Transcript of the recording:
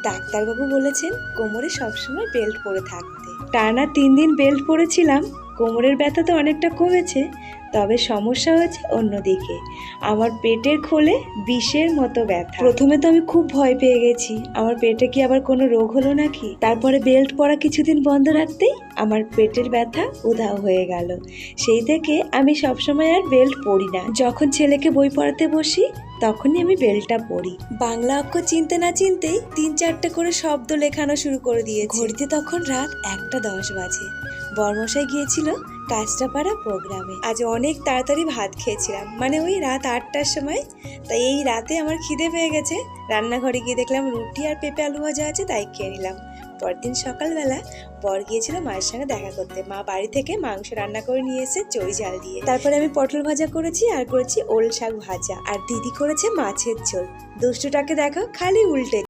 ডাক্তারবাবু বলেছেন কোমরে সবসময় বেল্ট পরে থাকতে। টানা 3 দিন বেল্ট পরেছিলাম, কোমরের ব্যথা তো অনেকটা কমেছে, তবে সমস্যা হয়েছে অন্যদিকে। আমার পেটের খোলে বিষের মতো ব্যথা। প্রথমে তো আমি খুব ভয় পেয়ে গেছি, আমার পেটে কি আবার কোনো রোগ হলো নাকি। তারপরে বেল্ট পরা কিছুদিন বন্ধ রাখতেই আমার পেটের ব্যথা উধাও হয়ে গেল। সেই থেকে আমি সবসময় আর বেল্ট পরি না। যখন ছেলেকে বই পড়াতে বসি তখনই আমি বেল্টটা পরি। বাংলা অক্ষর চিনতে না চিনতেই 3-4টে করে শব্দ লেখানো শুরু করে দিয়েছি। ঘড়িতে তখন রাত 1:10 বাজে। বর্মশাই গিয়েছিল কাঁচরাপাড়া প্রোগ্রামে। আজ অনেক তাড়াতাড়ি ভাত খেয়েছিলাম, মানে ওই রাত 8টার সময়। তাই এই রাতে আমার খিদে পেয়ে গেছে। রান্নাঘরে গিয়ে দেখলাম রুটি আর পেঁপে আলু ভাজা আছে, তাই খেয়ে নিলাম। পরদিন সকালবেলা বর গিয়েছিল মায়ের সঙ্গে দেখা করতে। মা বাড়ি থেকে মাংস রান্না করে নিয়ে এসে চই ঝাল দিয়ে। তারপরে আমি পটল ভাজা করেছি আর করেছি ওল শাক ভাজা, আর দিদি করেছে মাছের ঝোল। দুষ্টুটাকে দেখো, খালি উল্টে